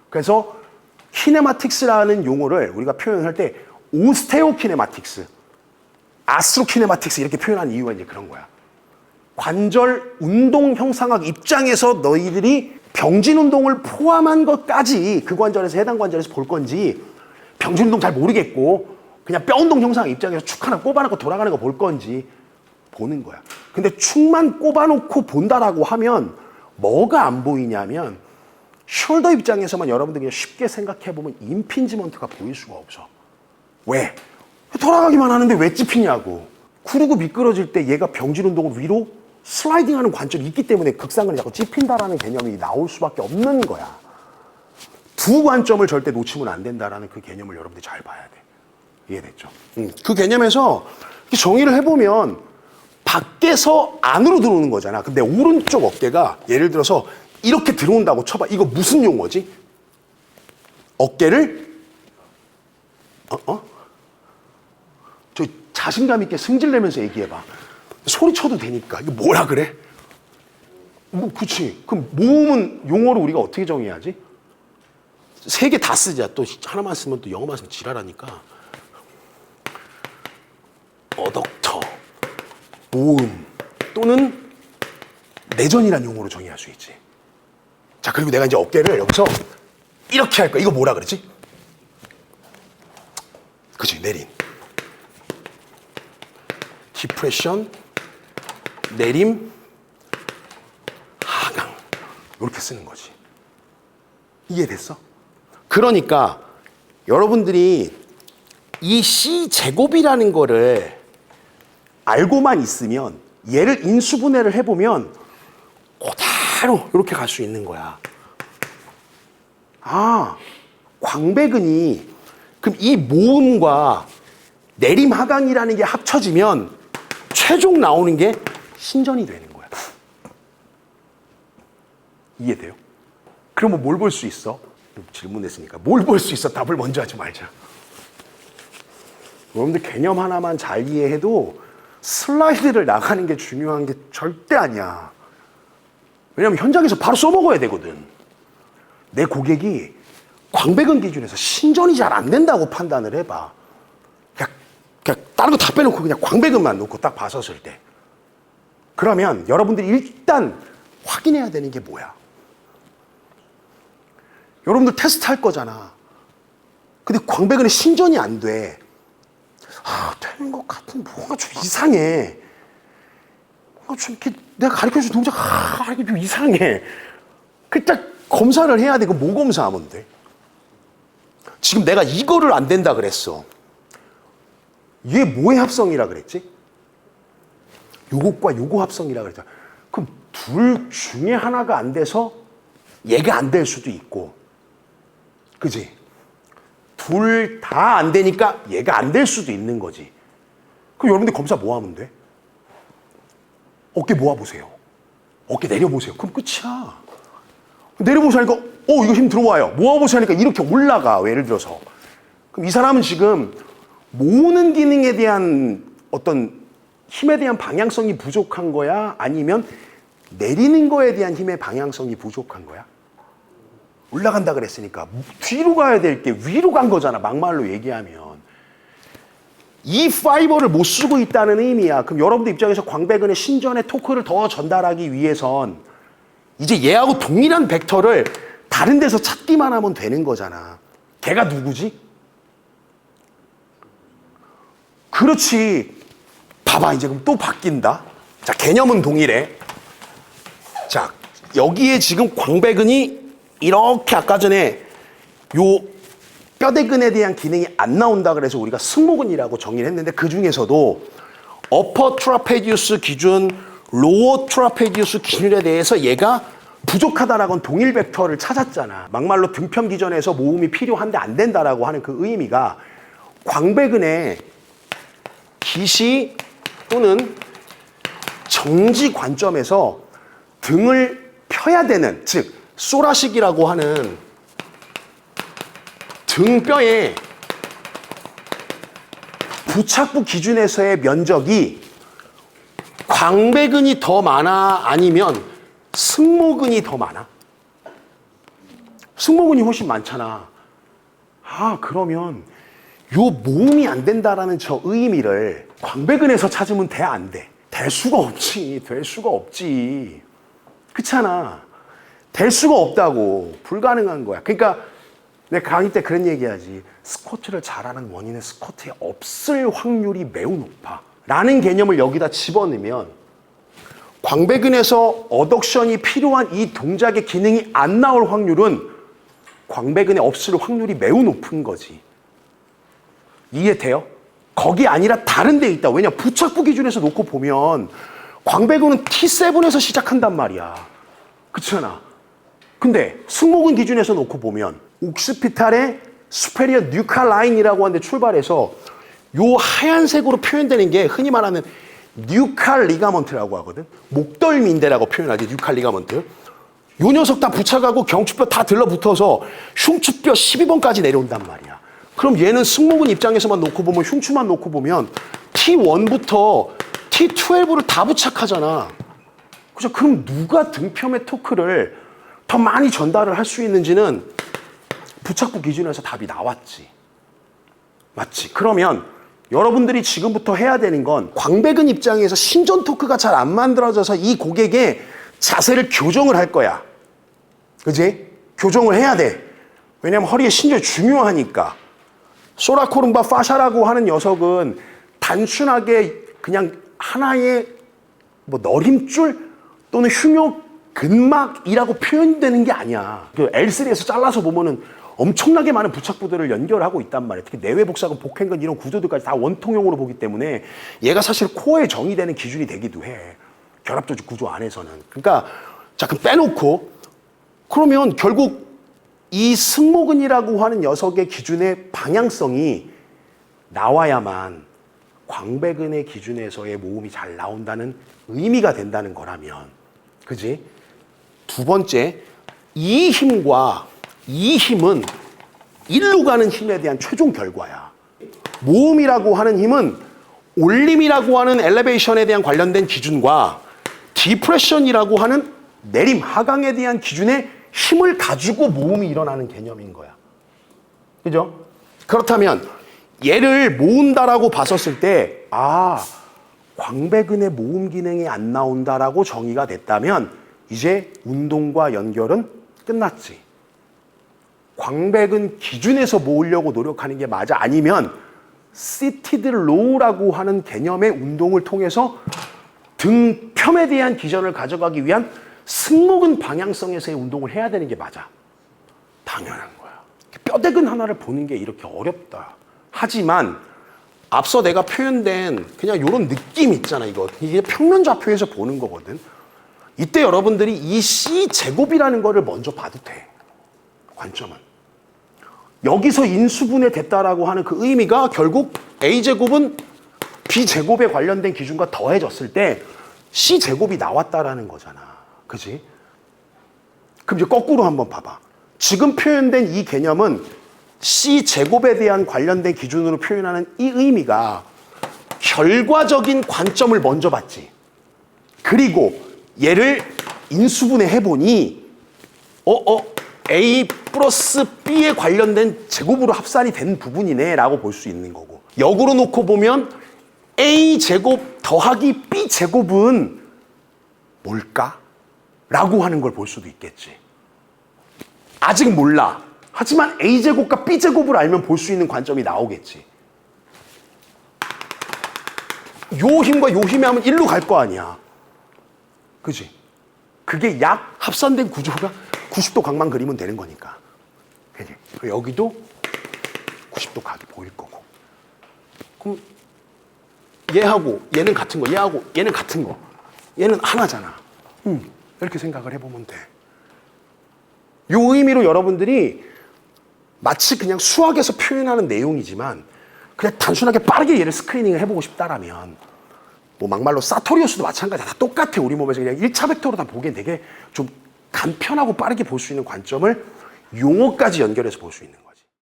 그래서 키네마틱스라는 용어를 우리가 표현할 때 오스테오 키네마틱스, 아스트로 키네마틱스 이렇게 표현하는 이유가 이제 그런 거야. 관절 운동 형상학 입장에서 너희들이 병진 운동을 포함한 것까지 그 관절에서 해당 관절에서 볼 건지, 병진 운동 잘 모르겠고 그냥 뼈 운동 형상 입장에서 축 하나 꼽아놓고 돌아가는 거 볼 건지 보는 거야. 근데 축만 꼽아놓고 본다라고 하면 뭐가 안 보이냐면, 숄더 입장에서만 여러분들 그냥 쉽게 생각해보면 임핀지먼트가 보일 수가 없어. 왜? 돌아가기만 하는데 왜 찝히냐고. 구르고 미끄러질 때 얘가 병진 운동을 위로 슬라이딩하는 관절이 있기 때문에 극상근이 자꾸 찝힌다라는 개념이 나올 수밖에 없는 거야. 두 관점을 절대 놓치면 안 된다라는 그 개념을 여러분들이 잘 봐야 돼. 이해됐죠? 그 개념에서 정의를 해보면 밖에서 안으로 들어오는 거잖아. 근데 오른쪽 어깨가 예를 들어서 이렇게 들어온다고 쳐봐. 이거 무슨 용어지? 어깨를 저 자신감 있게 승질내면서 얘기해봐. 소리쳐도 되니까. 이거 뭐라 그래? 뭐 그치. 그럼 모음은 용어를 우리가 어떻게 정의하지? 세 개 다 쓰자. 또 하나만 쓰면 또 영어만 쓰면 지랄하니까. 어덕터, 모음 또는 내전이라는 용어로 정의할 수 있지. 자, 그리고 내가 이제 어깨를 여기서 이렇게 할 거야. 이거 뭐라 그러지? 그치, 내린. 디프레션, 내림, 하강. 이렇게 쓰는 거지. 이해됐어? 그러니까 여러분들이 이 C제곱이라는 거를 알고만 있으면, 얘를 인수분해를 해보면 그대로 이렇게 갈 수 있는 거야. 아, 광배근이 그럼 이 모음과 내림 하강이라는 게 합쳐지면 최종 나오는 게 신전이 되는 거야. 이해돼요? 그러면 뭘 볼 수 있어? 질문했으니까 뭘 볼 수 있어? 답을 먼저 하지 말자. 여러분들 개념 하나만 잘 이해해도 슬라이드를 나가는 게 중요한 게 절대 아니야. 왜냐면 현장에서 바로 써먹어야 되거든. 내 고객이 광배근 기준에서 신전이 잘 안 된다고 판단을 해봐. 그냥 다른 거 다 빼놓고 그냥 광배근만 놓고 딱 봤었을 때. 그러면 여러분들이 일단 확인해야 되는 게 뭐야? 여러분들 테스트 할 거잖아. 근데 광배근에 신전이 안 돼. 아, 되는 것 같은 뭔가 좀 이상해. 뭔가 좀 이렇게 내가 가르쳐준 동작, 이게 좀 이상해. 그딱 검사를 해야 돼. 그 뭐 검사하면 돼? 지금 내가 이거를 안 된다 그랬어. 얘 뭐의 합성이라 그랬지? 요것과 요거 합성이라 그랬잖아. 그럼 둘 중에 하나가 안 돼서 얘가 안 될 수도 있고, 그지? 둘 다 안 되니까 얘가 안 될 수도 있는 거지. 그럼 여러분들 검사 뭐 하면 돼? 어깨 모아보세요. 어깨 내려보세요. 그럼 끝이야. 내려보시니까 이거 힘 들어와요. 모아보시니까 이렇게 올라가. 예를 들어서. 그럼 이 사람은 지금 모으는 기능에 대한 어떤 힘에 대한 방향성이 부족한 거야? 아니면 내리는 거에 대한 힘의 방향성이 부족한 거야? 올라간다 그랬으니까 뒤로 가야 될 게 위로 간 거잖아. 막말로 얘기하면. 이 파이버를 못 쓰고 있다는 의미야. 그럼 여러분들 입장에서 광배근의 신전의 토크를 더 전달하기 위해선 이제 얘하고 동일한 벡터를 다른 데서 찾기만 하면 되는 거잖아. 걔가 누구지? 그렇지. 봐봐, 이제 그럼 또 바뀐다. 자, 개념은 동일해. 자, 여기에 지금 광배근이 이렇게 아까 전에 요 뼈대근에 대한 기능이 안 나온다 그래서 우리가 승모근이라고 정의를 했는데, 그 중에서도 어퍼 트라페지우스 기준, 로어 트라페지우스 기준에 대해서 얘가 부족하다라고 동일 벡터를 찾았잖아. 막말로 등편 기전에서 모음이 필요한데 안 된다라고 하는 그 의미가 광배근의 기시 또는 정지 관점에서 등을 펴야 되는, 즉 소라식이라고 하는 등뼈의 부착부 기준에서의 면적이 광배근이 더 많아? 아니면 승모근이 더 많아? 승모근이 훨씬 많잖아. 아, 그러면 요 모음이 안 된다라는 저 의미를 광배근에서 찾으면 돼, 안 돼? 될 수가 없지. 될 수가 없지. 그렇잖아. 될 수가 없다고. 불가능한 거야. 그러니까 내가 강의 때 그런 얘기하지. 스쿼트를 잘하는 원인은 스쿼트에 없을 확률이 매우 높아. 라는 개념을 여기다 집어넣으면 광배근에서 어덕션이 필요한 이 동작의 기능이 안 나올 확률은 광배근에 없을 확률이 매우 높은 거지. 이해돼요? 거기 아니라 다른 데 있다. 왜냐? 부착부 기준에서 놓고 보면 광배근은 T7에서 시작한단 말이야. 그렇잖아. 근데 승모근 기준에서 놓고 보면 옥시피탈의 수페리어 뉴칼 라인이라고 하는데 출발해서 요 하얀색으로 표현되는 게 흔히 말하는 뉴칼 리가먼트라고 하거든. 목덜미인대라고 표현하지. 뉴칼 리가먼트. 요 녀석 다 부착하고 경추뼈 다 들러붙어서 흉추뼈 12번까지 내려온단 말이야. 그럼 얘는 승모근 입장에서만 놓고 보면 흉추만 놓고 보면 T1부터 T12를 다 부착하잖아. 그죠? 그럼 누가 등편의 토크를 더 많이 전달을 할 수 있는지는 부착부 기준에서 답이 나왔지. 맞지? 그러면 여러분들이 지금부터 해야 되는 건 광배근 입장에서 신전 토크가 잘 안 만들어져서 이 고객의 자세를 교정을 할 거야. 그지? 교정을 해야 돼. 왜냐면 허리에 신전이 중요하니까. 소라코lum바 파샤라고 하는 녀석은 단순하게 그냥 하나의 뭐 너림줄 또는 흉요 근막이라고 표현되는 게 아니야. 그 L3에서 잘라서 보면은 엄청나게 많은 부착부들을 연결하고 있단 말이야. 특히 내외복사근, 복행근 이런 구조들까지 다 원통형으로 보기 때문에 얘가 사실 코어에 정의되는 기준이 되기도 해. 결합조직 구조 안에서는. 그러니까 자, 그럼 빼놓고 그러면 결국 이 승모근이라고 하는 녀석의 기준의 방향성이 나와야만 광배근의 기준에서의 모음이 잘 나온다는 의미가 된다는 거라면, 그지? 두 번째, 이 힘과 이 힘은 일로 가는 힘에 대한 최종 결과야. 모음이라고 하는 힘은 올림이라고 하는 엘리베이션에 대한 관련된 기준과 디프레션이라고 하는 내림, 하강에 대한 기준의 힘을 가지고 모음이 일어나는 개념인 거야. 그죠? 그렇다면 얘를 모은다라고 봤었을 때 광배근의 모음 기능이 안 나온다라고 정의가 됐다면 이제 운동과 연결은 끝났지. 광배근 기준에서 모으려고 노력하는 게 맞아? 아니면 시티드 로우라고 하는 개념의 운동을 통해서 등편에 대한 기전을 가져가기 위한 승모근 방향성에서의 운동을 해야 되는 게 맞아? 당연한 거야. 뼈대근 하나를 보는 게 이렇게 어렵다. 하지만 앞서 내가 표현된 그냥 이런 느낌 있잖아. 이게 평면 좌표에서 보는 거거든. 이때 여러분들이 이 C제곱이라는 거를 먼저 봐도 돼. 관점은. 여기서 인수분해 됐다라고 하는 그 의미가 결국 A제곱은 B제곱에 관련된 기준과 더해졌을 때 C제곱이 나왔다라는 거잖아. 그지? 그럼 이제 거꾸로 한번 봐봐. 지금 표현된 이 개념은 C제곱에 대한 관련된 기준으로 표현하는 이 의미가 결과적인 관점을 먼저 봤지. 그리고 얘를 인수분해 해보니 A 플러스 B에 관련된 제곱으로 합산이 된 부분이네 라고 볼 수 있는 거고, 역으로 놓고 보면 A제곱 더하기 B제곱은 뭘까? 라고 하는 걸 볼 수도 있겠지. 아직 몰라. 하지만 A제곱과 B제곱을 알면 볼 수 있는 관점이 나오겠지. 요 힘과 요 힘이 하면 1로 갈 거 아니야. 그지? 그게 약 합산된 구조가 90도 각만 그리면 되는 거니까. 그지? 여기도 90도 각이 보일 거고. 그럼 얘하고 얘는 같은 거, 얘하고 얘는 같은 거. 얘는 하나잖아. 이렇게 생각을 해보면 돼. 요 의미로 여러분들이 마치 그냥 수학에서 표현하는 내용이지만 그냥 단순하게 빠르게 얘를 스크리닝을 해보고 싶다라면 뭐 막말로 사토리우스도 마찬가지야. 다 똑같아. 우리 몸에서 그냥 1차 벡터로 다 보기엔 되게 좀 간편하고 빠르게 볼 수 있는 관점을 용어까지 연결해서 볼 수 있는 거야.